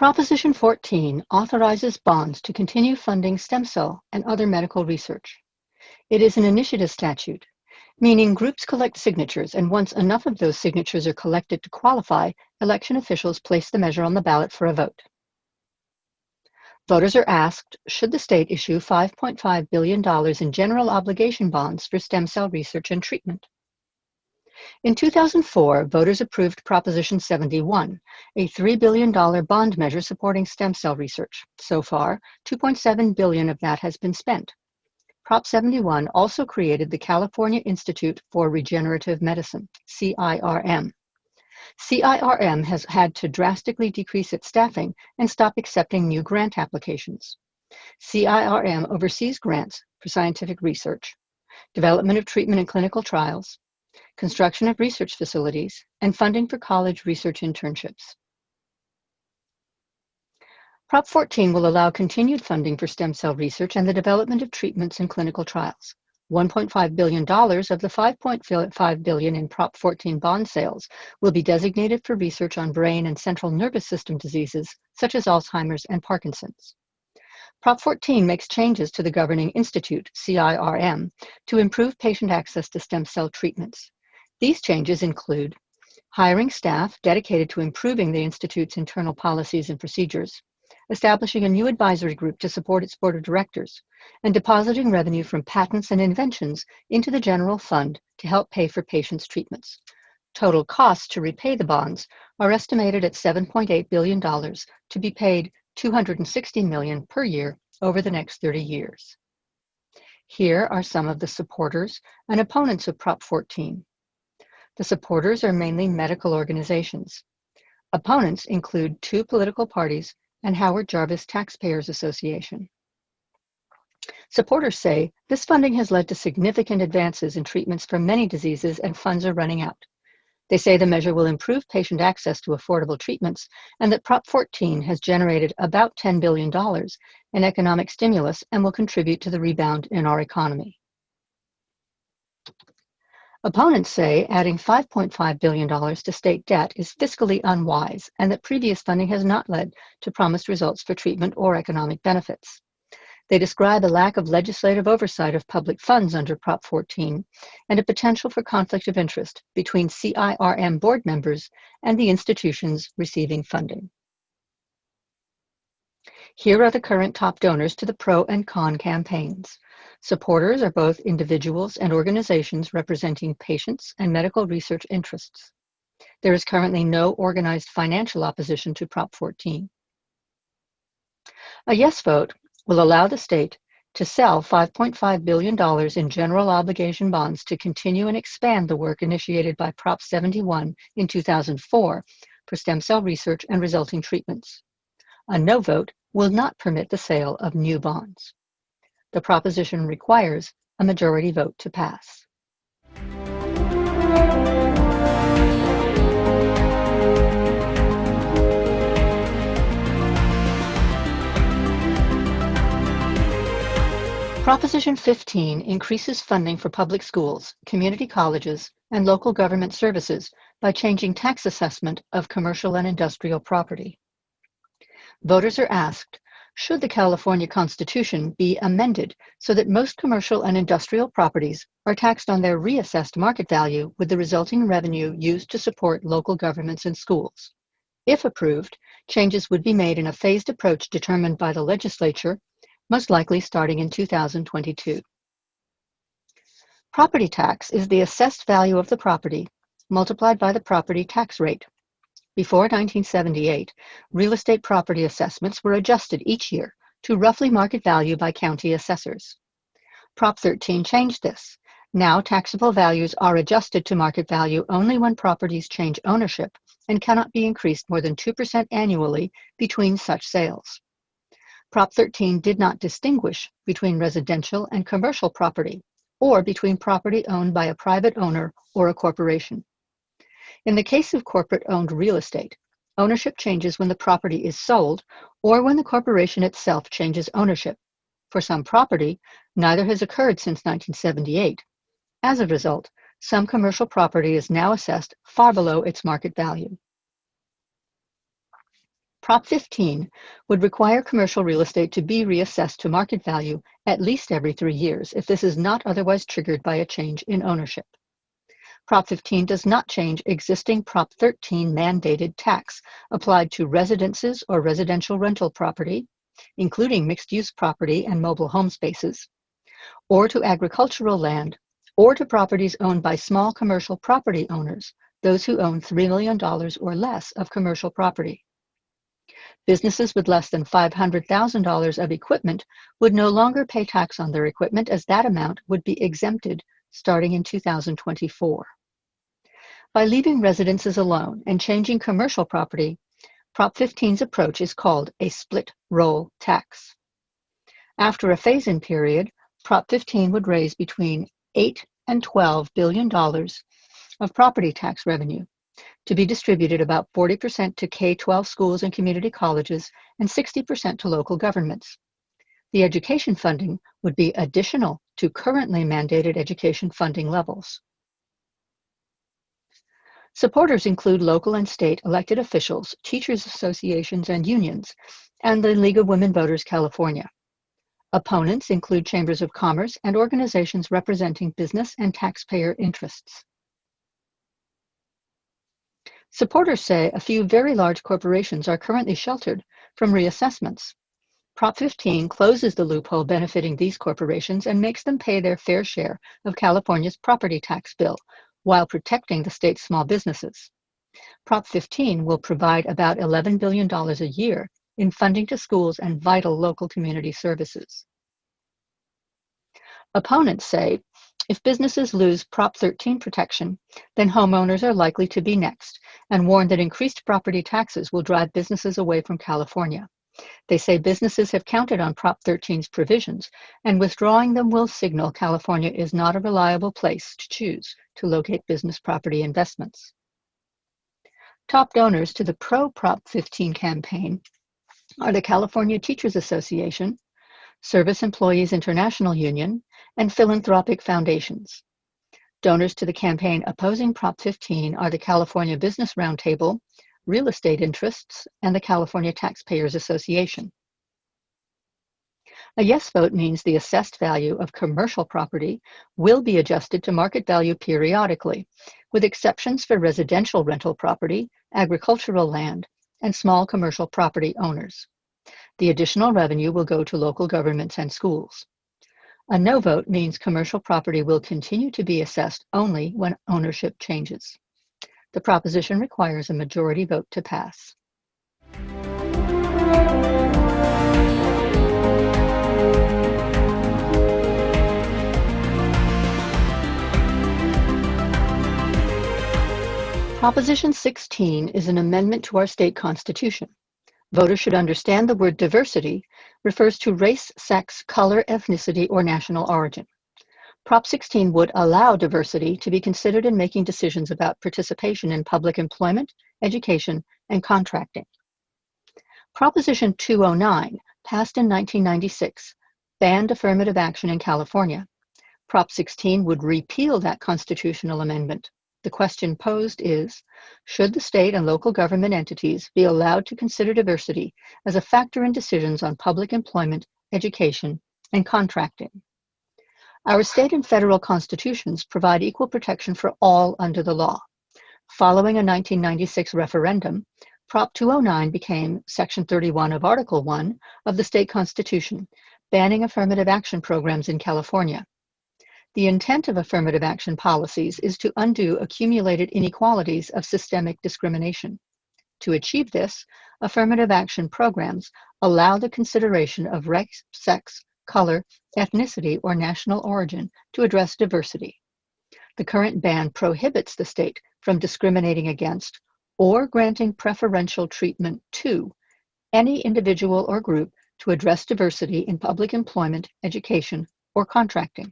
Proposition 14 authorizes bonds to continue funding stem cell and other medical research. It is an initiative statute, meaning groups collect signatures, and once enough of those signatures are collected to qualify, election officials place the measure on the ballot for a vote. Voters are asked, should the state issue $5.5 billion in general obligation bonds for stem cell research and treatment? In 2004, voters approved Proposition 71, a $3 billion bond measure supporting stem cell research. So far, $2.7 billion of that has been spent. Prop 71 also created the California Institute for Regenerative Medicine, CIRM. CIRM has had to drastically decrease its staffing and stop accepting new grant applications. CIRM oversees grants for scientific research, development of treatment and clinical trials, construction of research facilities, and funding for college research internships. Prop 14 will allow continued funding for stem cell research and the development of treatments and clinical trials. $1.5 billion of the $5.5 billion in Prop 14 bond sales will be designated for research on brain and central nervous system diseases such as Alzheimer's and Parkinson's. Prop 14 makes changes to the governing institute, CIRM, to improve patient access to stem cell treatments. These changes include hiring staff dedicated to improving the institute's internal policies and procedures, establishing a new advisory group to support its board of directors, and depositing revenue from patents and inventions into the general fund to help pay for patients' treatments. Total costs to repay the bonds are estimated at $7.8 billion to be paid $260 million per year over the next 30 years. Here are some of the supporters and opponents of Prop 14. The supporters are mainly medical organizations. Opponents include two political parties and Howard Jarvis Taxpayers Association. Supporters say this funding has led to significant advances in treatments for many diseases and funds are running out. They say the measure will improve patient access to affordable treatments and that Prop 14 has generated about $10 billion in economic stimulus and will contribute to the rebound in our economy. Opponents say adding $5.5 billion to state debt is fiscally unwise and that previous funding has not led to promised results for treatment or economic benefits. They describe a lack of legislative oversight of public funds under Prop 14 and a potential for conflict of interest between CIRM board members and the institutions receiving funding. Here are the current top donors to the pro and con campaigns. Supporters are both individuals and organizations representing patients and medical research interests. There is currently no organized financial opposition to Prop 14. A yes vote will allow the state to sell $5.5 billion in general obligation bonds to continue and expand the work initiated by Prop 71 in 2004 for stem cell research and resulting treatments. A no vote will not permit the sale of new bonds. The proposition requires a majority vote to pass. Proposition 15 increases funding for public schools, community colleges, and local government services by changing tax assessment of commercial and industrial property. Voters are asked, should the California Constitution be amended so that most commercial and industrial properties are taxed on their reassessed market value with the resulting revenue used to support local governments and schools? If approved, changes would be made in a phased approach determined by the legislature, most likely starting in 2022. Property tax is the assessed value of the property multiplied by the property tax rate. Before 1978, real estate property assessments were adjusted each year to roughly market value by county assessors. Prop 13 changed this. Now taxable values are adjusted to market value only when properties change ownership and cannot be increased more than 2% annually between such sales. Prop 13 did not distinguish between residential and commercial property or between property owned by a private owner or a corporation. In the case of corporate-owned real estate, ownership changes when the property is sold or when the corporation itself changes ownership. For some property, neither has occurred since 1978. As a result, some commercial property is now assessed far below its market value. Prop 15 would require commercial real estate to be reassessed to market value at least every 3 years if this is not otherwise triggered by a change in ownership. Prop 15 does not change existing Prop 13 mandated tax applied to residences or residential rental property, including mixed-use property and mobile home spaces, or to agricultural land, or to properties owned by small commercial property owners, those who own $3 million or less of commercial property. Businesses with less than $500,000 of equipment would no longer pay tax on their equipment, as that amount would be exempted starting in 2024. By leaving residences alone and changing commercial property, Prop 15's approach is called a split roll tax. After a phase-in period, Prop 15 would raise between $8 and $12 billion of property tax revenue, to be distributed about 40% to K-12 schools and community colleges and 60% to local governments. The education funding would be additional to currently mandated education funding levels. Supporters include local and state elected officials, teachers associations and unions, and the League of Women Voters California. Opponents include chambers of commerce and organizations representing business and taxpayer interests. Supporters say a few very large corporations are currently sheltered from reassessments. Prop 15 closes the loophole benefiting these corporations and makes them pay their fair share of California's property tax bill, while protecting the state's small businesses. Prop 15 will provide about $11 billion a year in funding to schools and vital local community services. Opponents say if businesses lose Prop 13 protection, then homeowners are likely to be next, and warn that increased property taxes will drive businesses away from California. They say businesses have counted on Prop 13's provisions, and withdrawing them will signal California is not a reliable place to choose to locate business property investments. Top donors to the pro-Prop 15 campaign are the California Teachers Association, Service Employees International Union, and philanthropic foundations. Donors to the campaign opposing Prop 15 are the California Business Roundtable, real estate interests, and the California Taxpayers Association. A yes vote means the assessed value of commercial property will be adjusted to market value periodically, with exceptions for residential rental property, agricultural land, and small commercial property owners. The additional revenue will go to local governments and schools. A no vote means commercial property will continue to be assessed only when ownership changes. The proposition requires a majority vote to pass. Proposition 16 is an amendment to our state constitution. Voters should understand the word diversity refers to race, sex, color, ethnicity, or national origin. Prop 16 would allow diversity to be considered in making decisions about participation in public employment, education, and contracting. Proposition 209, passed in 1996, banned affirmative action in California. Prop 16 would repeal that constitutional amendment. The question posed is, should the state and local government entities be allowed to consider diversity as a factor in decisions on public employment, education, and contracting? Our state and federal constitutions provide equal protection for all under the law. Following a 1996 referendum, Prop 209 became Section 31 of Article 1 of the state constitution, banning affirmative action programs in California. The intent of affirmative action policies is to undo accumulated inequalities of systemic discrimination. To achieve this, affirmative action programs allow the consideration of race, sex, color, ethnicity, or national origin to address diversity. The current ban prohibits the state from discriminating against or granting preferential treatment to any individual or group to address diversity in public employment, education, or contracting.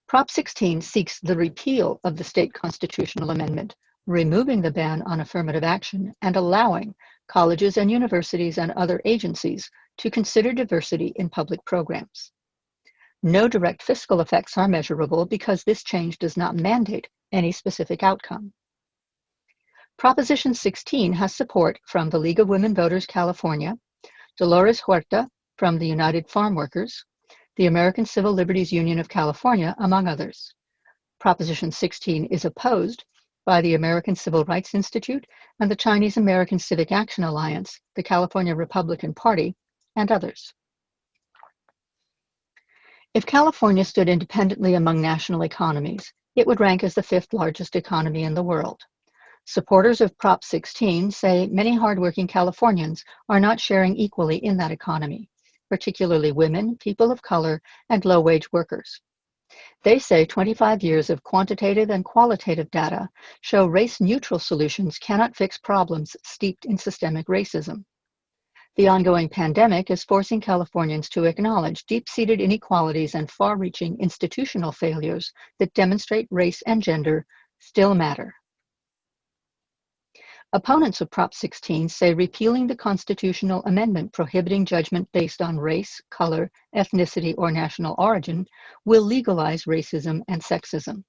Prop 16 seeks the repeal of the state constitutional amendment, removing the ban on affirmative action and allowing colleges and universities and other agencies to consider diversity in public programs. No direct fiscal effects are measurable because this change does not mandate any specific outcome. Proposition 16 has support from the League of Women Voters California, Dolores Huerta from the United Farm Workers, the American Civil Liberties Union of California, among others. Proposition 16 is opposed by the American Civil Rights Institute and the Chinese American Civic Action Alliance, the California Republican Party, and others. If California stood independently among national economies, it would rank as the 5th largest economy in the world. Supporters of Prop 16 say many hardworking Californians are not sharing equally in that economy, particularly women, people of color, and low-wage workers. They say 25 years of quantitative and qualitative data show race-neutral solutions cannot fix problems steeped in systemic racism. The ongoing pandemic is forcing Californians to acknowledge deep-seated inequalities and far-reaching institutional failures that demonstrate race and gender still matter. Opponents of Prop 16 say repealing the constitutional amendment prohibiting judgment based on race, color, ethnicity, or national origin will legalize racism and sexism.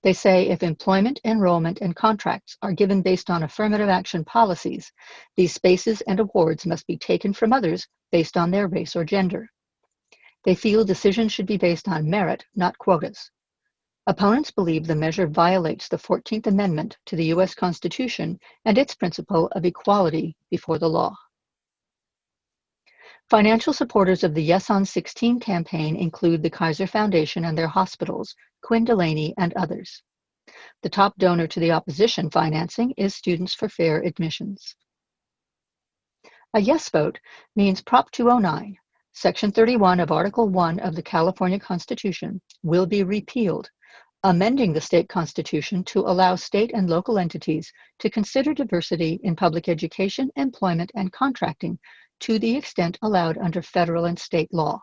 They say if employment, enrollment, and contracts are given based on affirmative action policies, these spaces and awards must be taken from others based on their race or gender. They feel decisions should be based on merit, not quotas. Opponents believe the measure violates the 14th Amendment to the U.S. Constitution and its principle of equality before the law. Financial supporters of the Yes on 16 campaign include the Kaiser Foundation and their hospitals, Quinn Delaney, and others. The top donor to the opposition financing is Students for Fair Admissions. A yes vote means Prop 209, Section 31 of Article 1 of the California Constitution, will be repealed, amending the state constitution to allow state and local entities to consider diversity in public education, employment, and contracting to the extent allowed under federal and state law.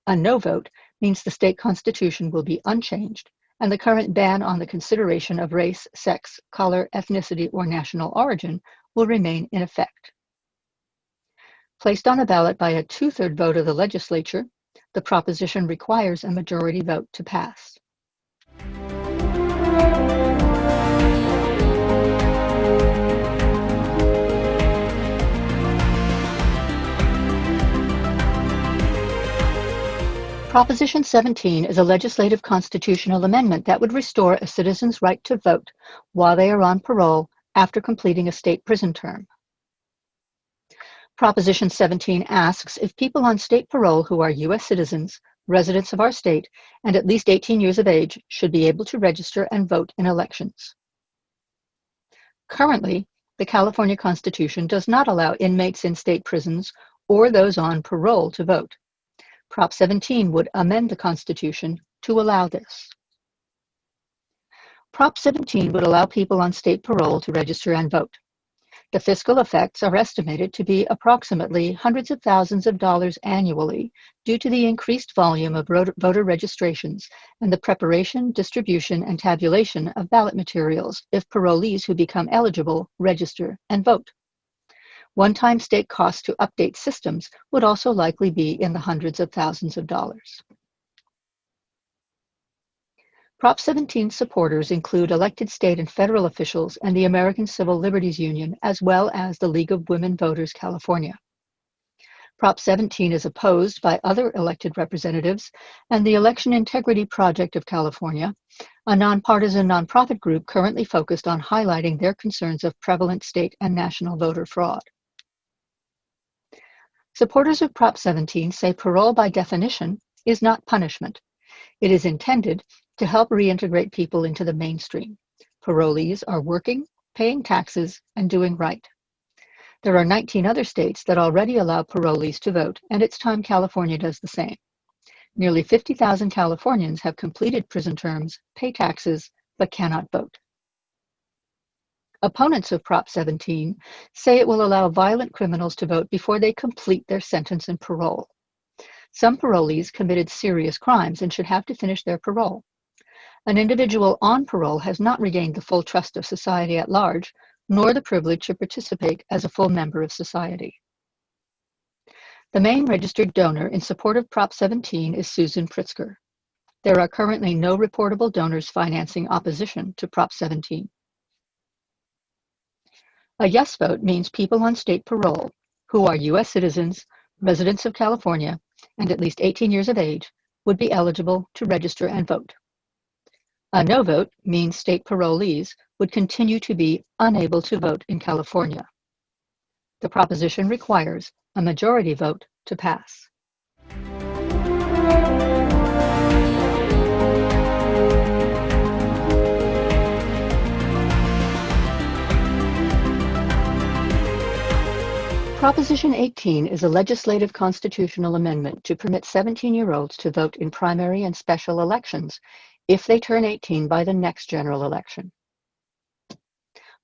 A no vote means the state constitution will be unchanged, and the current ban on the consideration of race, sex, color, ethnicity, or national origin will remain in effect. Placed on a ballot by a 2/3 vote of the legislature, the proposition requires a majority vote to pass. Proposition 17 is a legislative constitutional amendment that would restore a citizen's right to vote while they are on parole after completing a state prison term. Proposition 17 asks if people on state parole who are U.S. citizens, residents of our state, and at least 18 years of age should be able to register and vote in elections. Currently, the California Constitution does not allow inmates in state prisons or those on parole to vote. Prop 17 would amend the Constitution to allow this. Prop 17 would allow people on state parole to register and vote. The fiscal effects are estimated to be approximately hundreds of thousands of dollars annually due to the increased volume of voter registrations and the preparation, distribution, and tabulation of ballot materials if parolees who become eligible register and vote. One-time state costs to update systems would also likely be in the hundreds of thousands of dollars. Prop 17 supporters include elected state and federal officials and the American Civil Liberties Union, as well as the League of Women Voters California. Prop 17 is opposed by other elected representatives and the Election Integrity Project of California, a nonpartisan nonprofit group currently focused on highlighting their concerns of prevalent state and national voter fraud. Supporters of Prop 17 say parole by definition is not punishment. It is intended to help reintegrate people into the mainstream. Parolees are working, paying taxes, and doing right. There are 19 other states that already allow parolees to vote, and it's time California does the same. Nearly 50,000 Californians have completed prison terms, pay taxes, but cannot vote. Opponents of Prop 17 say it will allow violent criminals to vote before they complete their sentence and parole. Some parolees committed serious crimes and should have to finish their parole. An individual on parole has not regained the full trust of society at large, nor the privilege to participate as a full member of society. The main registered donor in support of Prop 17 is Susan Pritzker. There are currently no reportable donors financing opposition to Prop 17. A yes vote means people on state parole who are U.S. citizens, residents of California, and at least 18 years of age would be eligible to register and vote. A no vote means state parolees would continue to be unable to vote in California. The proposition requires a majority vote to pass. Proposition 18 is a legislative constitutional amendment to permit 17-year-olds to vote in primary and special elections if they turn 18 by the next general election.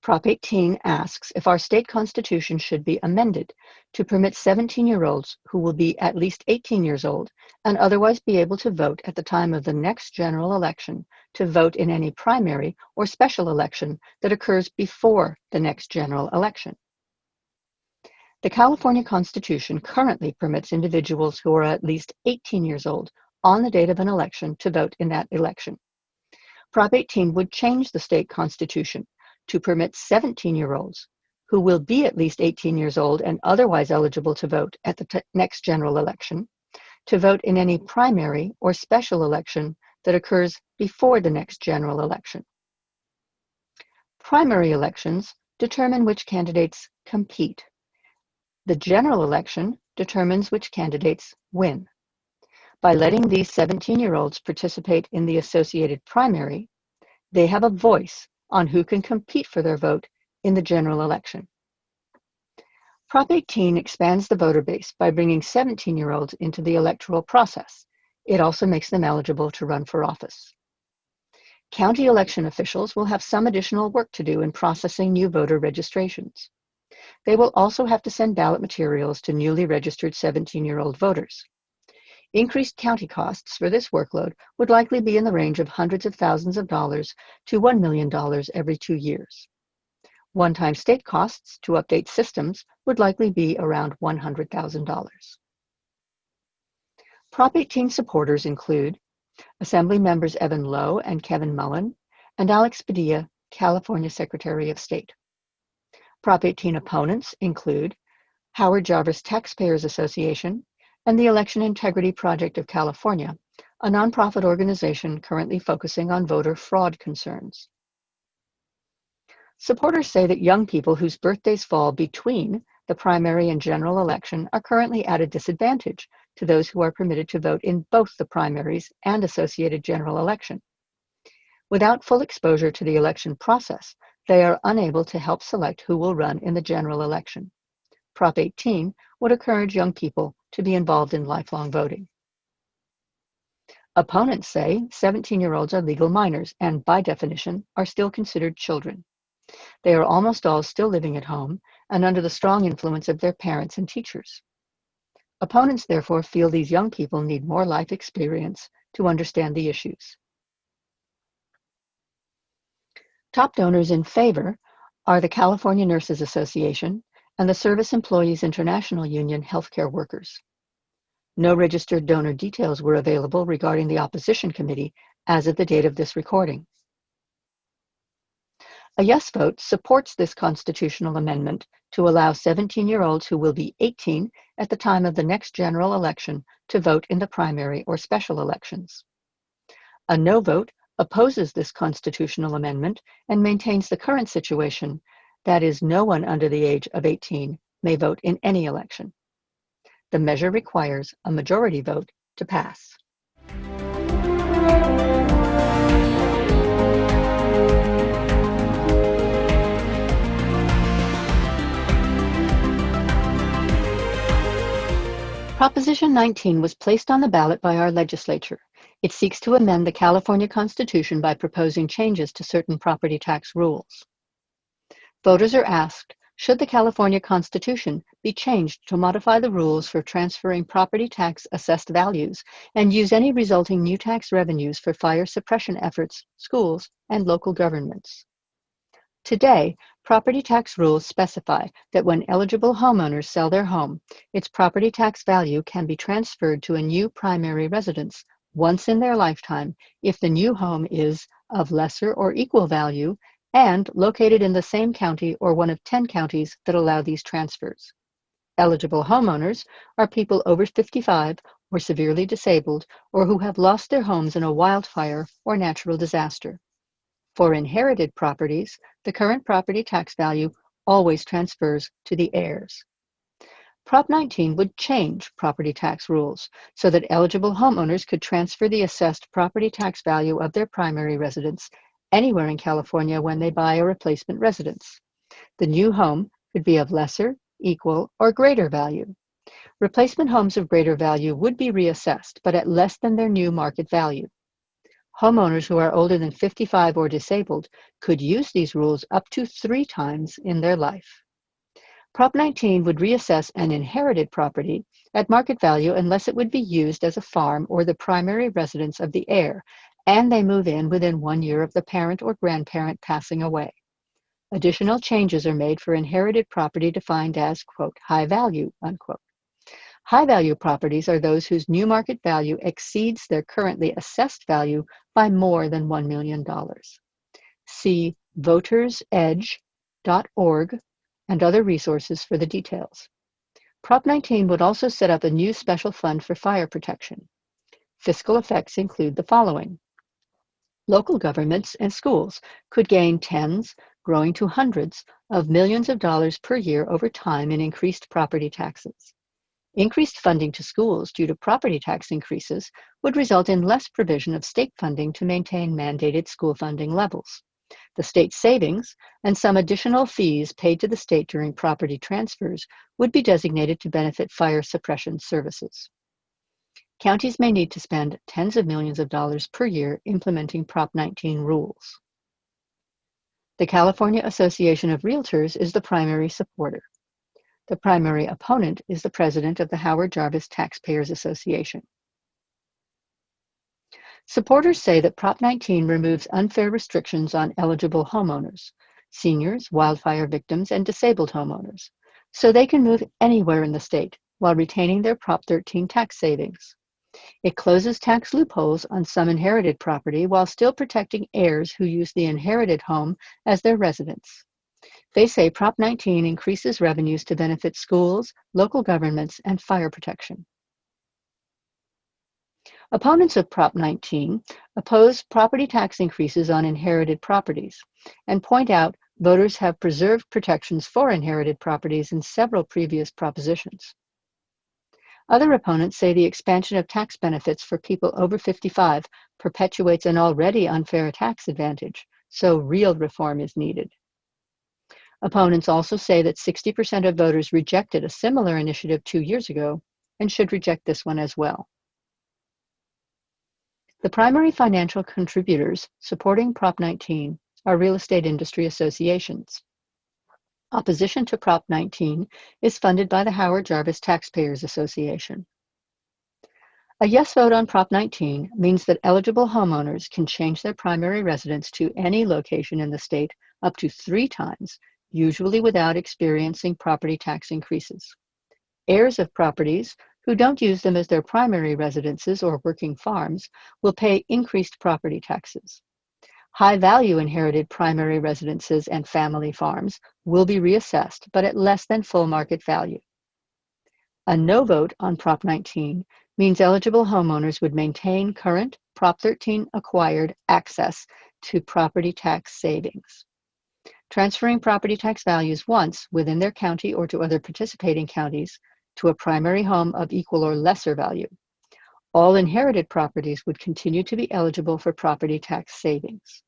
Prop 18 asks if our state constitution should be amended to permit 17-year-olds who will be at least 18 years old and otherwise be able to vote at the time of the next general election to vote in any primary or special election that occurs before the next general election. The California Constitution currently permits individuals who are at least 18 years old on the date of an election to vote in that election. Prop 18 would change the state constitution to permit 17-year-olds who will be at least 18 years old and otherwise eligible to vote at the next general election to vote in any primary or special election that occurs before the next general election. Primary elections determine which candidates compete. The general election determines which candidates win. By letting these 17-year-olds participate in the associated primary, they have a voice on who can compete for their vote in the general election. Prop 18 expands the voter base by bringing 17-year-olds into the electoral process. It also makes them eligible to run for office. County election officials will have some additional work to do in processing new voter registrations. They will also have to send ballot materials to newly registered 17-year-old voters. Increased county costs for this workload would likely be in the range of hundreds of thousands of dollars to $1 million every 2 years. One-time state costs to update systems would likely be around $100,000. Prop 18 supporters include Assembly members Evan Lowe and Kevin Mullen, and Alex Padilla, California Secretary of State. Prop 18 opponents include Howard Jarvis Taxpayers Association and the Election Integrity Project of California, a nonprofit organization currently focusing on voter fraud concerns. Supporters say that young people whose birthdays fall between the primary and general election are currently at a disadvantage to those who are permitted to vote in both the primaries and associated general election. Without full exposure to the election process, they are unable to help select who will run in the general election. Prop 18 would encourage young people to be involved in lifelong voting. Opponents say 17-year-olds are legal minors and, by definition, are still considered children. They are almost all still living at home and under the strong influence of their parents and teachers. Opponents therefore feel these young people need more life experience to understand the issues. Top donors in favor are the California Nurses Association and the Service Employees International Union Healthcare Workers. No registered donor details were available regarding the opposition committee as of the date of this recording. A yes vote supports this constitutional amendment to allow 17-year-olds who will be 18 at the time of the next general election to vote in the primary or special elections. A no vote opposes this constitutional amendment and maintains the current situation, that is, no one under the age of 18 may vote in any election. The measure requires a majority vote to pass. Proposition 19 was placed on the ballot by our legislature. It seeks to amend the California Constitution by proposing changes to certain property tax rules. Voters are asked, should the California Constitution be changed to modify the rules for transferring property tax assessed values and use any resulting new tax revenues for fire suppression efforts, schools, and local governments? Today, property tax rules specify that when eligible homeowners sell their home, its property tax value can be transferred to a new primary residence once in their lifetime if the new home is of lesser or equal value and located in the same county or one of 10 counties that allow these transfers. Eligible homeowners are people over 55 or severely disabled or who have lost their homes in a wildfire or natural disaster. For inherited properties, the current property tax value always transfers to the heirs. Prop 19 would change property tax rules so that eligible homeowners could transfer the assessed property tax value of their primary residence anywhere in California when they buy a replacement residence. The new home could be of lesser, equal, or greater value. Replacement homes of greater value would be reassessed, but at less than their new market value. Homeowners who are older than 55 or disabled could use these rules up to 3 times in their life. Prop 19 would reassess an inherited property at market value unless it would be used as a farm or the primary residence of the heir, and they move in within 1 year of the parent or grandparent passing away. Additional changes are made for inherited property defined as, quote, high value, unquote. High value properties are those whose new market value exceeds their currently assessed value by more than $1 million. See votersedge.org and other resources for the details. Prop 19 would also set up a new special fund for fire protection. Fiscal effects include the following. Local governments and schools could gain tens, growing to hundreds, of millions of dollars per year over time in increased property taxes. Increased funding to schools due to property tax increases would result in less provision of state funding to maintain mandated school funding levels. The state savings and some additional fees paid to the state during property transfers would be designated to benefit fire suppression services. Counties may need to spend tens of millions of dollars per year implementing Prop 19 rules. The California Association of Realtors is the primary supporter. The primary opponent is the president of the Howard Jarvis Taxpayers Association. Supporters say that Prop 19 removes unfair restrictions on eligible homeowners, seniors, wildfire victims, and disabled homeowners, so they can move anywhere in the state while retaining their Prop 13 tax savings. It closes tax loopholes on some inherited property while still protecting heirs who use the inherited home as their residence. They say Prop 19 increases revenues to benefit schools, local governments, and fire protection. Opponents of Prop 19 oppose property tax increases on inherited properties and point out voters have preserved protections for inherited properties in several previous propositions. Other opponents say the expansion of tax benefits for people over 55 perpetuates an already unfair tax advantage, so real reform is needed. Opponents also say that 60% of voters rejected a similar initiative 2 years ago and should reject this one as well. The primary financial contributors supporting Prop 19 are real estate industry associations. Opposition to Prop 19 is funded by the Howard Jarvis Taxpayers Association. A yes vote on Prop 19 means that eligible homeowners can change their primary residence to any location in the state up to 3 times, usually without experiencing property tax increases. Heirs of properties who don't use them as their primary residences or working farms will pay increased property taxes. High-value inherited primary residences and family farms will be reassessed, but at less than full market value. A no vote on Prop 19 means eligible homeowners would maintain current Prop 13 acquired access to property tax savings. Transferring property tax values once within their county or to other participating counties to a primary home of equal or lesser value. All inherited properties would continue to be eligible for property tax savings.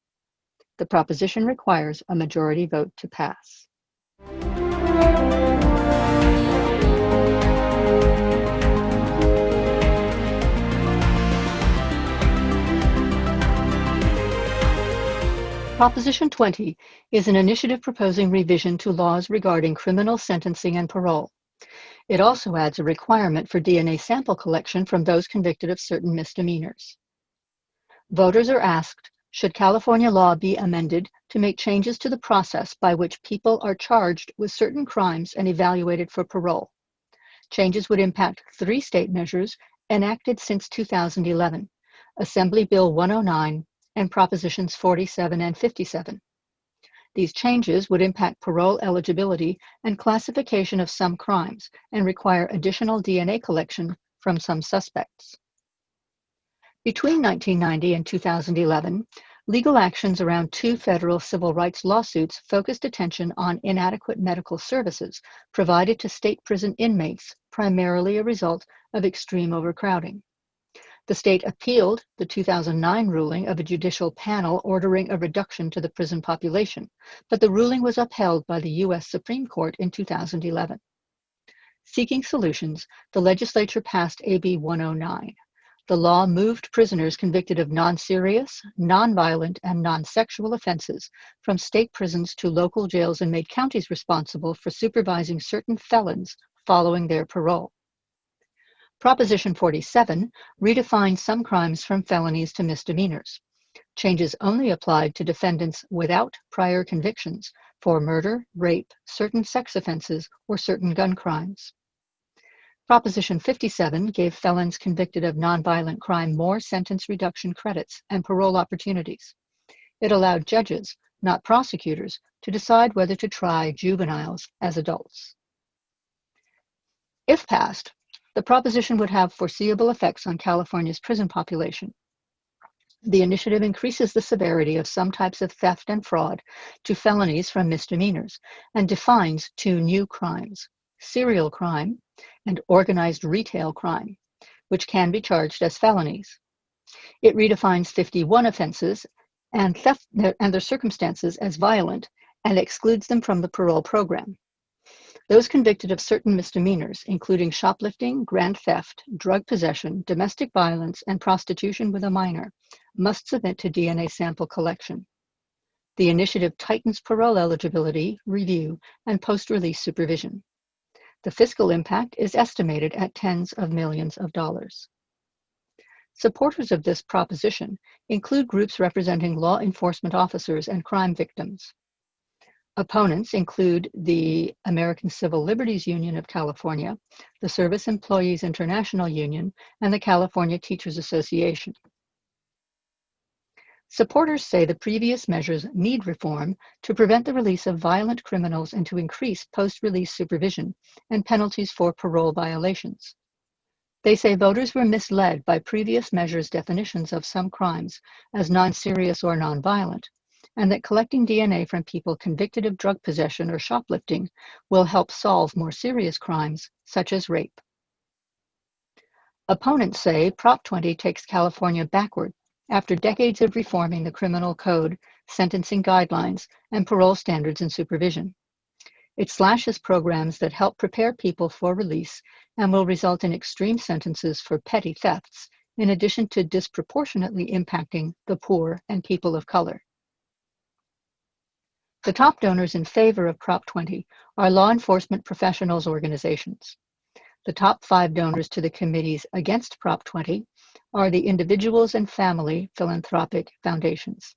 The proposition requires a majority vote to pass. Proposition 20 is an initiative proposing revision to laws regarding criminal sentencing and parole. It also adds a requirement for DNA sample collection from those convicted of certain misdemeanors. Voters are asked, should California law be amended to make changes to the process by which people are charged with certain crimes and evaluated for parole? Changes would impact 3 state measures enacted since 2011, Assembly Bill 109 and Propositions 47 and 57. These changes would impact parole eligibility and classification of some crimes and require additional DNA collection from some suspects. Between 1990 and 2011, legal actions around two federal civil rights lawsuits focused attention on inadequate medical services provided to state prison inmates, primarily a result of extreme overcrowding. The state appealed the 2009 ruling of a judicial panel ordering a reduction to the prison population, but the ruling was upheld by the U.S. Supreme Court in 2011. Seeking solutions, the legislature passed AB 109. The law moved prisoners convicted of non-serious, non-violent, and non-sexual offenses from state prisons to local jails and made counties responsible for supervising certain felons following their parole. Proposition 47 redefined some crimes from felonies to misdemeanors. Changes only applied to defendants without prior convictions for murder, rape, certain sex offenses, or certain gun crimes. Proposition 57 gave felons convicted of nonviolent crime more sentence reduction credits and parole opportunities. It allowed judges, not prosecutors, to decide whether to try juveniles as adults. If passed, the proposition would have foreseeable effects on California's prison population. The initiative increases the severity of some types of theft and fraud to felonies from misdemeanors and defines two new crimes: serial crime and organized retail crime, which can be charged as felonies. It redefines 51 offenses and theft and their circumstances as violent and excludes them from the parole program. Those convicted of certain misdemeanors, including shoplifting, grand theft, drug possession, domestic violence, and prostitution with a minor, must submit to DNA sample collection. The initiative tightens parole eligibility, review, and post-release supervision. The fiscal impact is estimated at tens of millions of dollars. Supporters of this proposition include groups representing law enforcement officers and crime victims. Opponents include the American Civil Liberties Union of California, the Service Employees International Union, and the California Teachers Association. Supporters say the previous measures need reform to prevent the release of violent criminals and to increase post-release supervision and penalties for parole violations. They say voters were misled by previous measures' definitions of some crimes as non-serious or non-violent, and that collecting DNA from people convicted of drug possession or shoplifting will help solve more serious crimes, such as rape. Opponents say Prop 20 takes California backward after decades of reforming the criminal code, sentencing guidelines, and parole standards and supervision. It slashes programs that help prepare people for release and will result in extreme sentences for petty thefts, in addition to disproportionately impacting the poor and people of color. The top donors in favor of Prop 20 are law enforcement professionals organizations. The top 5 donors to the committees against Prop 20 are the individuals and family philanthropic foundations.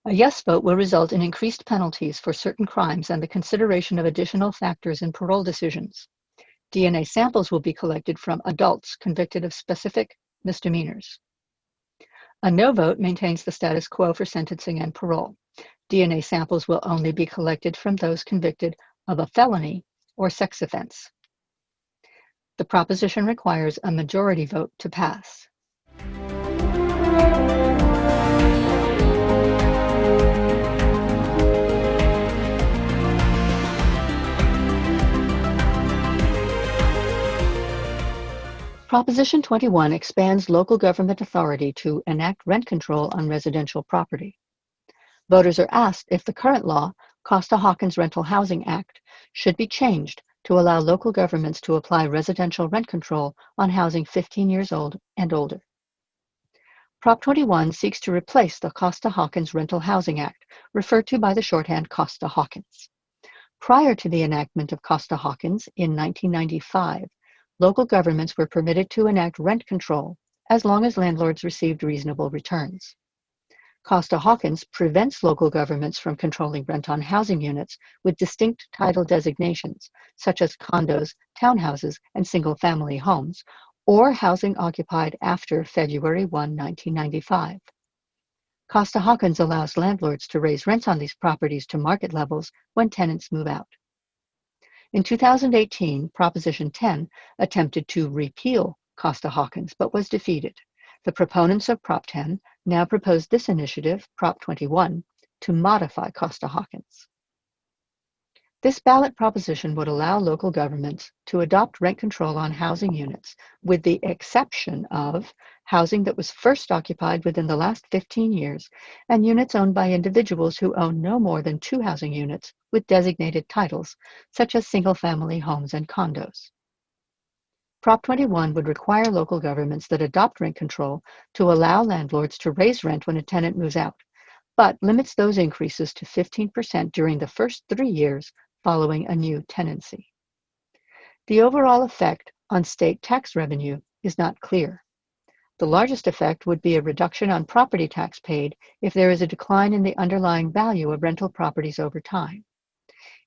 A yes vote will result in increased penalties for certain crimes and the consideration of additional factors in parole decisions. DNA samples will be collected from adults convicted of specific misdemeanors. A no vote maintains the status quo for sentencing and parole. DNA samples will only be collected from those convicted of a felony or sex offense. The proposition requires a majority vote to pass. Proposition 21 expands local government authority to enact rent control on residential property. Voters are asked if the current law, Costa-Hawkins Rental Housing Act, should be changed to allow local governments to apply residential rent control on housing 15 years old and older. Prop 21 seeks to replace the Costa-Hawkins Rental Housing Act, referred to by the shorthand Costa-Hawkins. Prior to the enactment of Costa-Hawkins in 1995, local governments were permitted to enact rent control as long as landlords received reasonable returns. Costa-Hawkins prevents local governments from controlling rent on housing units with distinct title designations, such as condos, townhouses, and single-family homes, or housing occupied after February 1, 1995. Costa-Hawkins allows landlords to raise rents on these properties to market levels when tenants move out. In 2018, Proposition 10 attempted to repeal Costa-Hawkins, but was defeated. The proponents of Prop 10 now propose this initiative, Prop 21, to modify Costa-Hawkins. This ballot proposition would allow local governments to adopt rent control on housing units, with the exception of housing that was first occupied within the last 15 years and units owned by individuals who own no more than 2 housing units with designated titles, such as single-family homes and condos. Prop 21 would require local governments that adopt rent control to allow landlords to raise rent when a tenant moves out, but limits those increases to 15% during the first 3 years following a new tenancy. The overall effect on state tax revenue is not clear. The largest effect would be a reduction on property tax paid if there is a decline in the underlying value of rental properties over time.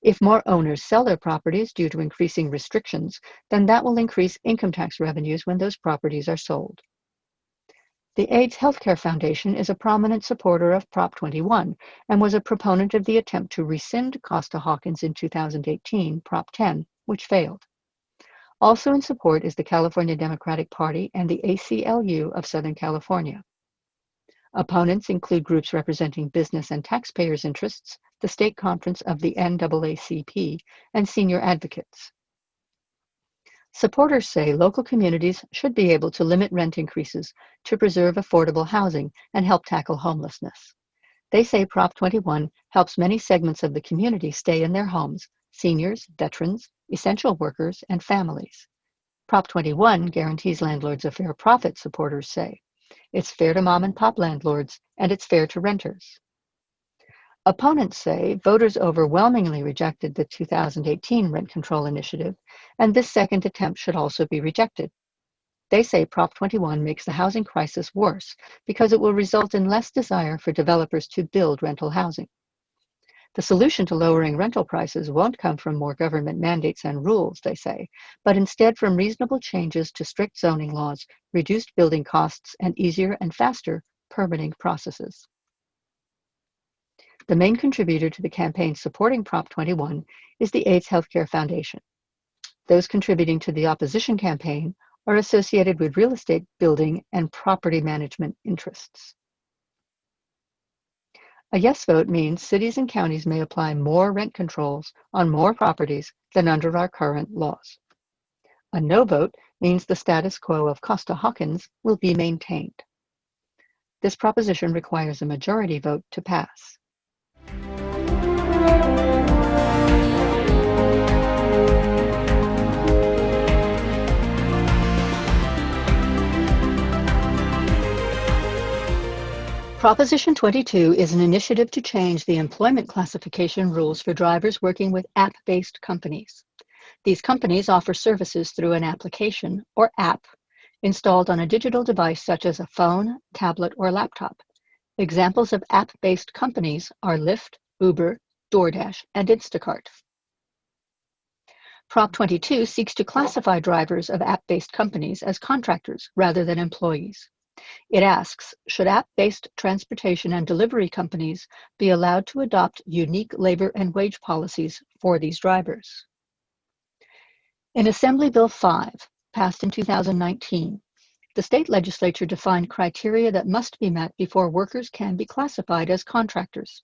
If more owners sell their properties due to increasing restrictions, then that will increase income tax revenues when those properties are sold. The AIDS Healthcare Foundation is a prominent supporter of Prop 21 and was a proponent of the attempt to rescind Costa-Hawkins in 2018, Prop 10, which failed. Also in support is the California Democratic Party and the ACLU of Southern California. Opponents include groups representing business and taxpayers' interests, the State Conference of the NAACP, and senior advocates. Supporters say local communities should be able to limit rent increases to preserve affordable housing and help tackle homelessness. They say Prop 21 helps many segments of the community stay in their homes: seniors, veterans, essential workers, and families. Prop 21 guarantees landlords a fair profit, supporters say. It's fair to mom-and-pop landlords, and it's fair to renters. Opponents say voters overwhelmingly rejected the 2018 rent control initiative, and this second attempt should also be rejected. They say Prop 21 makes the housing crisis worse because it will result in less desire for developers to build rental housing. The solution to lowering rental prices won't come from more government mandates and rules, they say, but instead from reasonable changes to strict zoning laws, reduced building costs, and easier and faster permitting processes. The main contributor to the campaign supporting Prop 21 is the AIDS Healthcare Foundation. Those contributing to the opposition campaign are associated with real estate building and property management interests. A yes vote means cities and counties may apply more rent controls on more properties than under our current laws. A no vote means the status quo of Costa-Hawkins will be maintained. This proposition requires a majority vote to pass. Proposition 22 is an initiative to change the employment classification rules for drivers working with app-based companies. These companies offer services through an application, or app, installed on a digital device such as a phone, tablet, or laptop. Examples of app-based companies are Lyft, Uber, DoorDash, and Instacart. Prop 22 seeks to classify drivers of app-based companies as contractors rather than employees. It asks, should app-based transportation and delivery companies be allowed to adopt unique labor and wage policies for these drivers? In Assembly Bill 5, passed in 2019, the state legislature defined criteria that must be met before workers can be classified as contractors.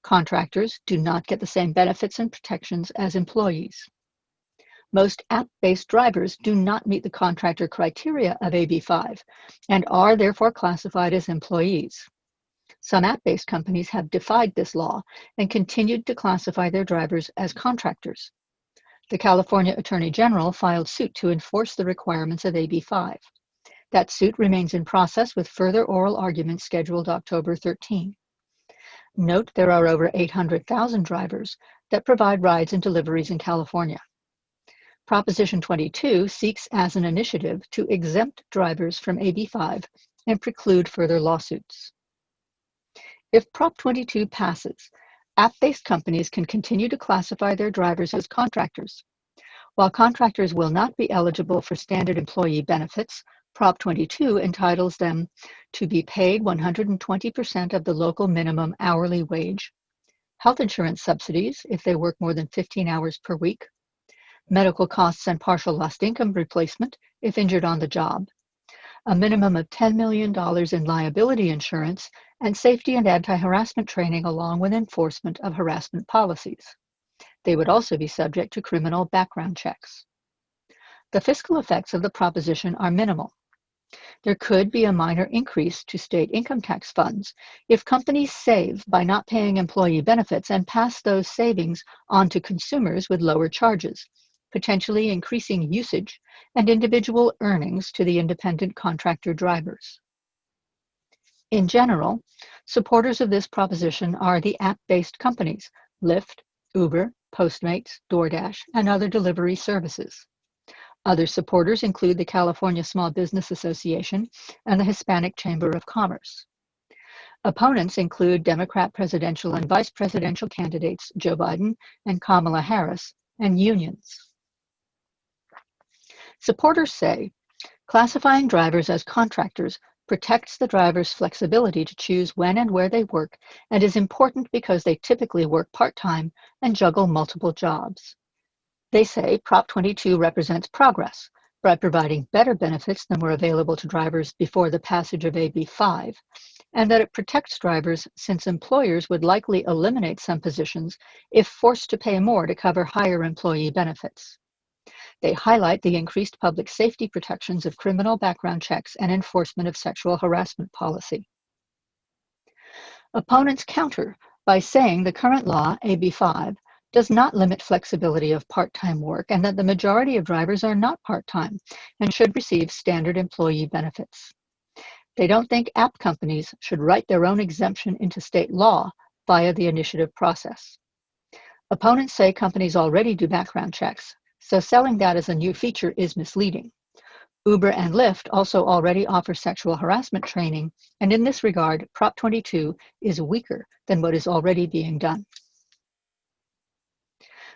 Contractors do not get the same benefits and protections as employees. Most app-based drivers do not meet the contractor criteria of AB 5 and are therefore classified as employees. Some app-based companies have defied this law and continued to classify their drivers as contractors. The California Attorney General filed suit to enforce the requirements of AB 5. That suit remains in process with further oral arguments scheduled October 13. Note there are over 800,000 drivers that provide rides and deliveries in California. Proposition 22 seeks as an initiative to exempt drivers from AB 5 and preclude further lawsuits. If Prop 22 passes, app-based companies can continue to classify their drivers as contractors. While contractors will not be eligible for standard employee benefits, Prop 22 entitles them to be paid 120% of the local minimum hourly wage, health insurance subsidies if they work more than 15 hours per week, medical costs and partial lost income replacement if injured on the job, a minimum of $10 million in liability insurance, and safety and anti-harassment training along with enforcement of harassment policies. They would also be subject to criminal background checks. The fiscal effects of the proposition are minimal. There could be a minor increase to state income tax funds if companies save by not paying employee benefits and pass those savings on to consumers with lower charges, potentially increasing usage and individual earnings to the independent contractor drivers. In general, supporters of this proposition are the app-based companies, Lyft, Uber, Postmates, DoorDash, and other delivery services. Other supporters include the California Small Business Association and the Hispanic Chamber of Commerce. Opponents include Democrat presidential and vice presidential candidates Joe Biden and Kamala Harris, and unions. Supporters say classifying drivers as contractors protects the driver's flexibility to choose when and where they work and is important because they typically work part-time and juggle multiple jobs. They say Prop 22 represents progress by providing better benefits than were available to drivers before the passage of AB 5, and that it protects drivers since employers would likely eliminate some positions if forced to pay more to cover higher employee benefits. They highlight the increased public safety protections of criminal background checks and enforcement of sexual harassment policy. Opponents counter by saying the current law, AB 5, does not limit flexibility of part-time work and that the majority of drivers are not part-time and should receive standard employee benefits. They don't think app companies should write their own exemption into state law via the initiative process. Opponents say companies already do background checks, so selling that as a new feature is misleading. Uber and Lyft also already offer sexual harassment training, and in this regard, Prop 22 is weaker than what is already being done.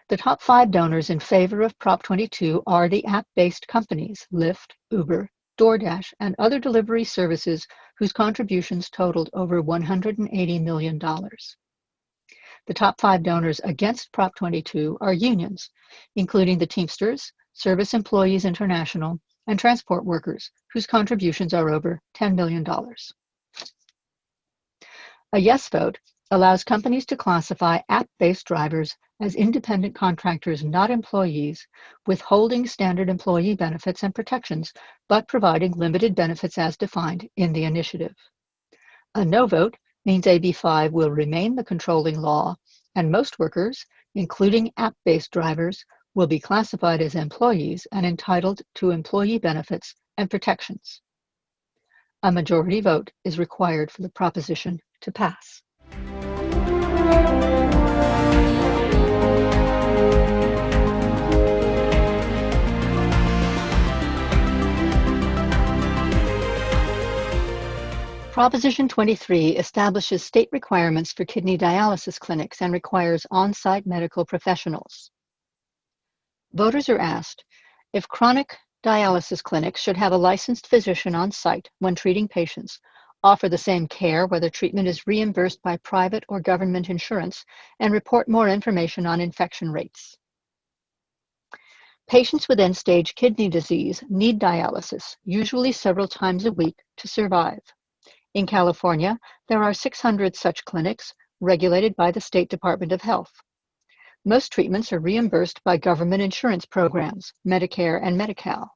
The top 5 donors in favor of Prop 22 are the app-based companies, Lyft, Uber, DoorDash, and other delivery services whose contributions totaled over $180 million. The top 5 donors against Prop 22 are unions, including the Teamsters, Service Employees International, and transport workers, whose contributions are over $10 million. A yes vote allows companies to classify app-based drivers as independent contractors, not employees, withholding standard employee benefits and protections, but providing limited benefits as defined in the initiative. A no vote means AB 5 will remain the controlling law, and most workers, including app-based drivers, will be classified as employees and entitled to employee benefits and protections. A majority vote is required for the proposition to pass. Proposition 23 establishes state requirements for kidney dialysis clinics and requires on-site medical professionals. Voters are asked if chronic dialysis clinics should have a licensed physician on site when treating patients, offer the same care whether treatment is reimbursed by private or government insurance, and report more information on infection rates. Patients with end-stage kidney disease need dialysis, usually several times a week, to survive. In California, there are 600 such clinics regulated by the State Department of Health. Most treatments are reimbursed by government insurance programs, Medicare and Medi-Cal.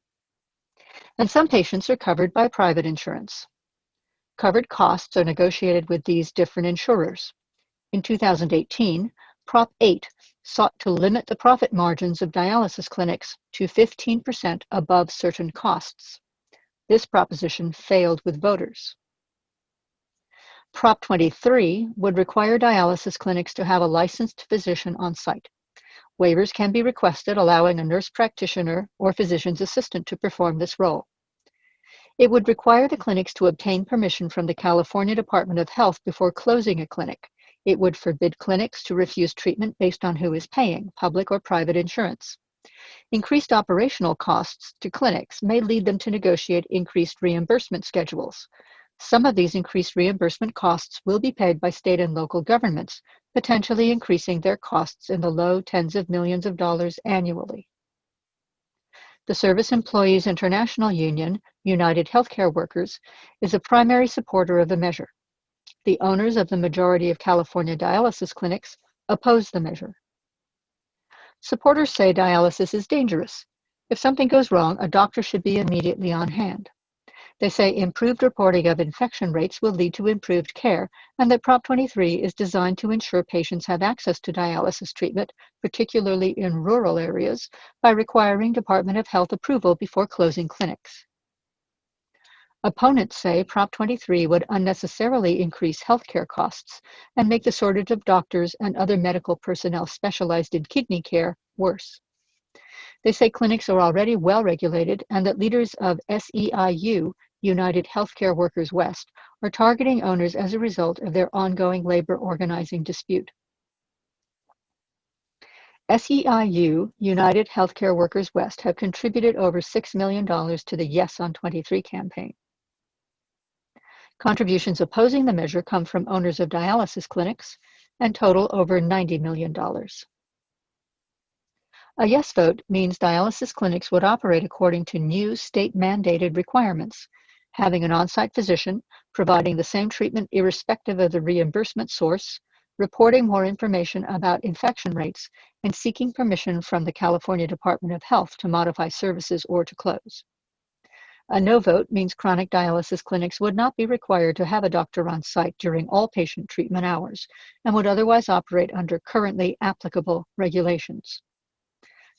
And some patients are covered by private insurance. Covered costs are negotiated with these different insurers. In 2018, Prop 8 sought to limit the profit margins of dialysis clinics to 15% above certain costs. This proposition failed with voters. Prop 23 would require dialysis clinics to have a licensed physician on site. Waivers can be requested allowing a nurse practitioner or physician's assistant to perform this role. It would require the clinics to obtain permission from the California Department of Health before closing a clinic. It would forbid clinics to refuse treatment based on who is paying, public or private insurance. Increased operational costs to clinics may lead them to negotiate increased reimbursement schedules. Some of these increased reimbursement costs will be paid by state and local governments, potentially increasing their costs in the low tens of millions of dollars annually. The Service Employees International Union, United Healthcare Workers, is a primary supporter of the measure. The owners of the majority of California dialysis clinics oppose the measure. Supporters say dialysis is dangerous. If something goes wrong, a doctor should be immediately on hand. They say improved reporting of infection rates will lead to improved care, and that Prop 23 is designed to ensure patients have access to dialysis treatment, particularly in rural areas, by requiring Department of Health approval before closing clinics. Opponents say Prop 23 would unnecessarily increase healthcare costs and make the shortage of doctors and other medical personnel specialized in kidney care worse. They say clinics are already well regulated and that leaders of SEIU, United Healthcare Workers West, are targeting owners as a result of their ongoing labor organizing dispute. SEIU, United Healthcare Workers West, have contributed over $6 million to the Yes on 23 campaign. Contributions opposing the measure come from owners of dialysis clinics and total over $90 million. A yes vote means dialysis clinics would operate according to new state-mandated requirements, having an on-site physician, providing the same treatment irrespective of the reimbursement source, reporting more information about infection rates, and seeking permission from the California Department of Health to modify services or to close. A no vote means chronic dialysis clinics would not be required to have a doctor on site during all patient treatment hours and would otherwise operate under currently applicable regulations.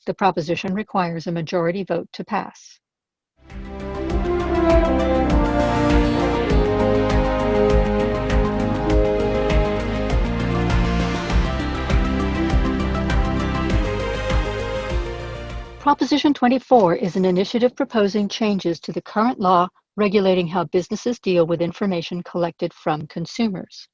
The proposition requires a majority vote to pass. Proposition 24 is an initiative proposing changes to the current law regulating how businesses deal with information collected from consumers.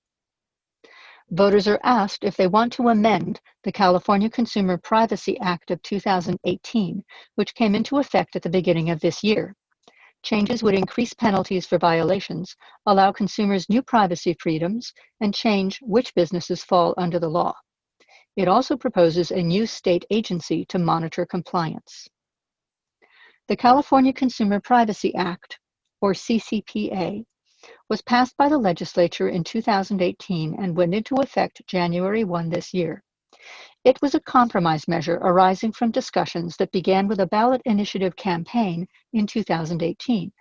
Voters are asked if they want to amend the California Consumer Privacy Act of 2018, which came into effect at the beginning of this year. Changes would increase penalties for violations, allow consumers new privacy freedoms, and change which businesses fall under the law. It also proposes a new state agency to monitor compliance. The California Consumer Privacy Act, or CCPA, was passed by the legislature in 2018 and went into effect January 1 this year. It was a compromise measure arising from discussions that began with a ballot initiative campaign in 2018.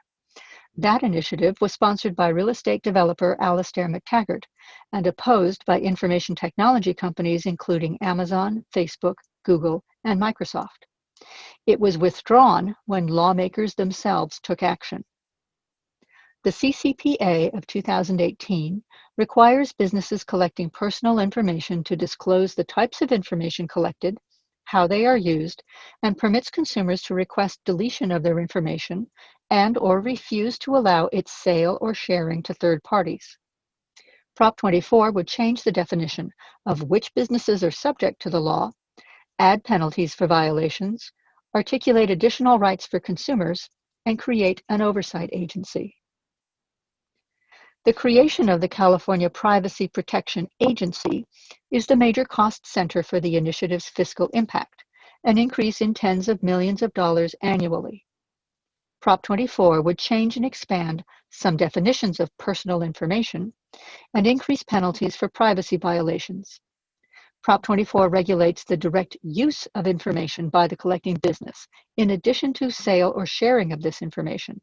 That initiative was sponsored by real estate developer Alastair McTaggart and opposed by information technology companies including Amazon, Facebook, Google, and Microsoft. It was withdrawn when lawmakers themselves took action. The CCPA of 2018 requires businesses collecting personal information to disclose the types of information collected, how they are used, and permits consumers to request deletion of their information and/or refuse to allow its sale or sharing to third parties. Prop 24 would change the definition of which businesses are subject to the law, add penalties for violations, articulate additional rights for consumers, and create an oversight agency. The creation of the California Privacy Protection Agency is the major cost center for the initiative's fiscal impact, an increase in tens of millions of dollars annually. Prop 24 would change and expand some definitions of personal information and increase penalties for privacy violations. Prop 24 regulates the direct use of information by the collecting business, in addition to sale or sharing of this information.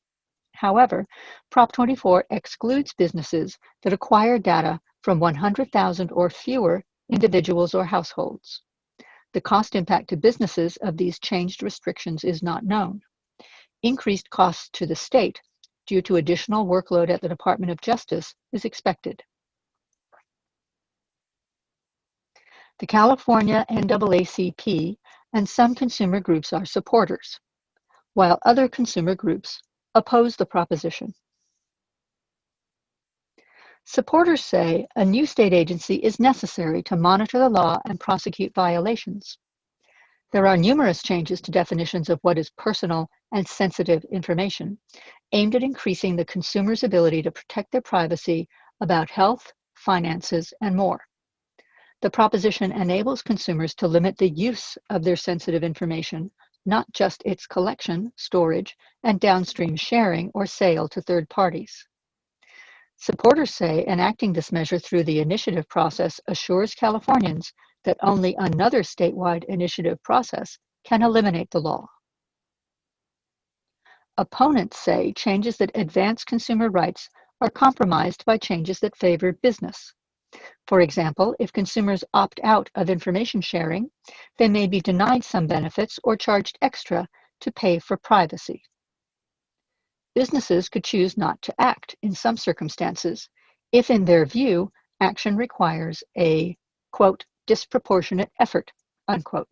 However, Prop 24 excludes businesses that acquire data from 100,000 or fewer individuals or households. The cost impact to businesses of these changed restrictions is not known. Increased costs to the state due to additional workload at the Department of Justice is expected. The California NAACP and some consumer groups are supporters, while other consumer groups oppose the proposition. Supporters say a new state agency is necessary to monitor the law and prosecute violations. There are numerous changes to definitions of what is personal and sensitive information, aimed at increasing the consumer's ability to protect their privacy about health, finances, and more. The proposition enables consumers to limit the use of their sensitive information, not just its collection, storage, and downstream sharing or sale to third parties. Supporters say enacting this measure through the initiative process assures Californians that only another statewide initiative process can eliminate the law. Opponents say changes that advance consumer rights are compromised by changes that favor business. For example, if consumers opt out of information sharing, they may be denied some benefits or charged extra to pay for privacy. Businesses could choose not to act in some circumstances if, in their view, action requires a, quote, disproportionate effort, unquote.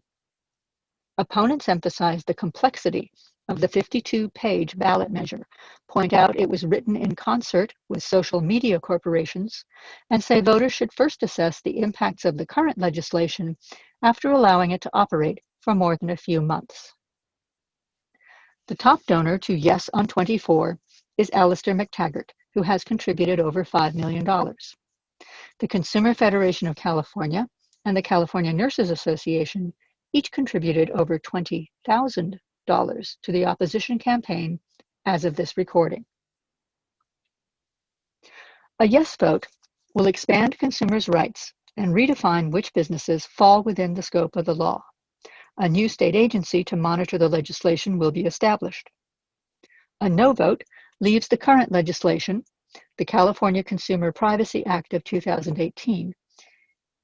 Opponents emphasize the complexity of the 52-page ballot measure, point out it was written in concert with social media corporations, and say voters should first assess the impacts of the current legislation after allowing it to operate for more than a few months. The top donor to Yes on 24 is Alistair McTaggart, who has contributed over $5 million. The Consumer Federation of California and the California Nurses Association each contributed over $20,000 to the opposition campaign as of this recording. A yes vote will expand consumers' rights and redefine which businesses fall within the scope of the law. A new state agency to monitor the legislation will be established. A no vote leaves the current legislation, the California Consumer Privacy Act of 2018,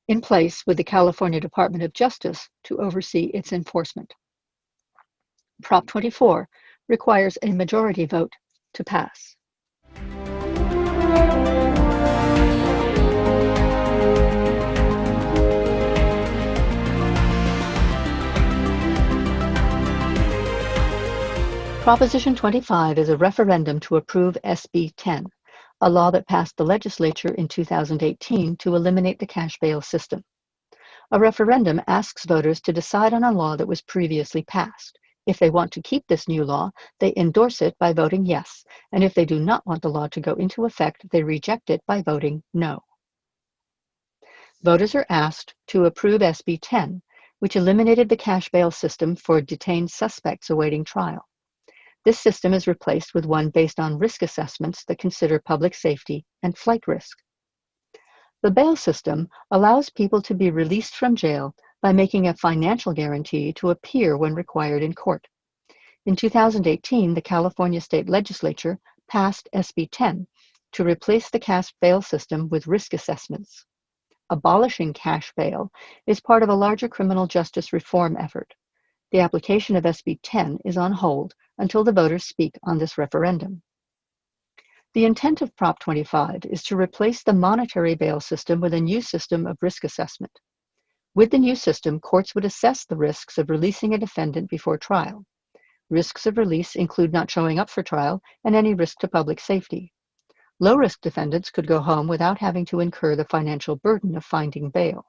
in place with the California Department of Justice to oversee its enforcement. Prop 24 requires a majority vote to pass. Proposition 25 is a referendum to approve SB 10, a law that passed the legislature in 2018 to eliminate the cash bail system. A referendum asks voters to decide on a law that was previously passed. If they want to keep this new law, they endorse it by voting yes, and if they do not want the law to go into effect, they reject it by voting no. Voters are asked to approve SB 10, which eliminated the cash bail system for detained suspects awaiting trial. This system is replaced with one based on risk assessments that consider public safety and flight risk. The bail system allows people to be released from jail by making a financial guarantee to appear when required in court. In 2018, the California State Legislature passed SB 10 to replace the cash bail system with risk assessments. Abolishing cash bail is part of a larger criminal justice reform effort. The application of SB 10 is on hold until the voters speak on this referendum. The intent of Prop 25 is to replace the monetary bail system with a new system of risk assessment. With the new system, courts would assess the risks of releasing a defendant before trial. Risks of release include not showing up for trial and any risk to public safety. Low-risk defendants could go home without having to incur the financial burden of finding bail.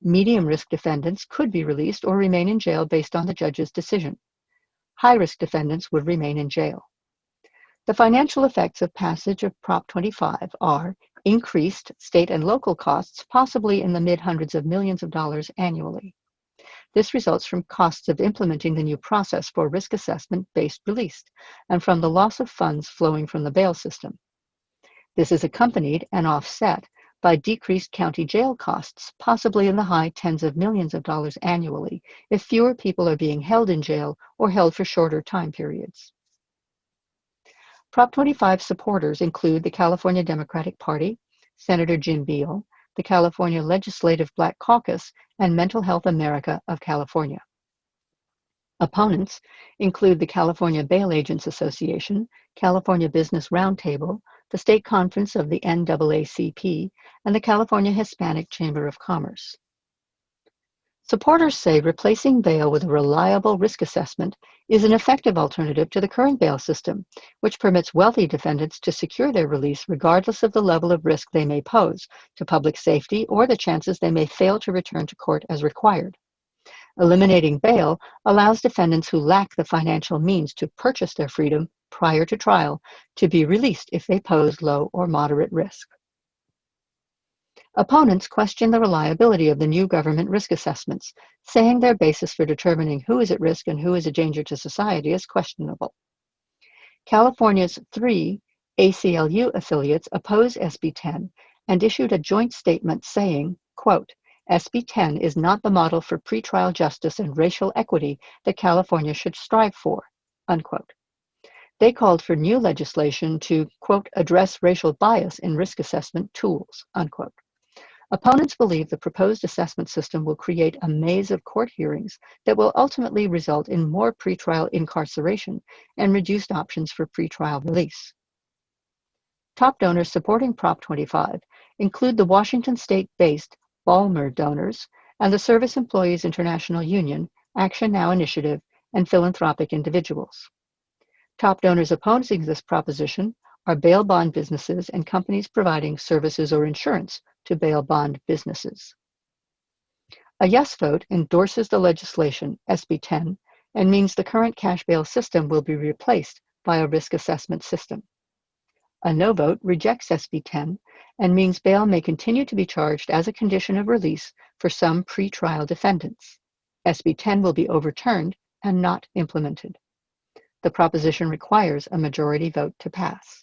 Medium-risk defendants could be released or remain in jail based on the judge's decision. High-risk defendants would remain in jail. The financial effects of passage of Prop 25 are increased state and local costs, possibly in the mid-hundreds of millions of dollars annually. This results from costs of implementing the new process for risk assessment-based release and from the loss of funds flowing from the bail system. This is accompanied and offset by decreased county jail costs, possibly in the high tens of millions of dollars annually, if fewer people are being held in jail or held for shorter time periods. Prop 25 supporters include the California Democratic Party, Senator Jim Beal, the California Legislative Black Caucus, and Mental Health America of California. Opponents include the California Bail Agents Association, California Business Roundtable, the State Conference of the NAACP, and the California Hispanic Chamber of Commerce. Supporters say replacing bail with a reliable risk assessment is an effective alternative to the current bail system, which permits wealthy defendants to secure their release regardless of the level of risk they may pose to public safety or the chances they may fail to return to court as required. Eliminating bail allows defendants who lack the financial means to purchase their freedom prior to trial to be released if they pose low or moderate risk. Opponents question the reliability of the new government risk assessments, saying their basis for determining who is at risk and who is a danger to society is questionable. California's 3 ACLU affiliates oppose SB 10 and issued a joint statement saying, quote, SB 10 is not the model for pretrial justice and racial equity that California should strive for, unquote. They called for new legislation to, quote, address racial bias in risk assessment tools, unquote. Opponents believe the proposed assessment system will create a maze of court hearings that will ultimately result in more pretrial incarceration and reduced options for pretrial release. Top donors supporting Prop 25 include the Washington state-based Balmer Donors and the Service Employees International Union, Action Now Initiative, and philanthropic individuals. Top donors opposing this proposition are bail bond businesses and companies providing services or insurance to bail bond businesses. A yes vote endorses the legislation, SB 10, and means the current cash bail system will be replaced by a risk assessment system. A no vote rejects SB 10 and means bail may continue to be charged as a condition of release for some pretrial defendants. SB 10 will be overturned and not implemented. The proposition requires a majority vote to pass.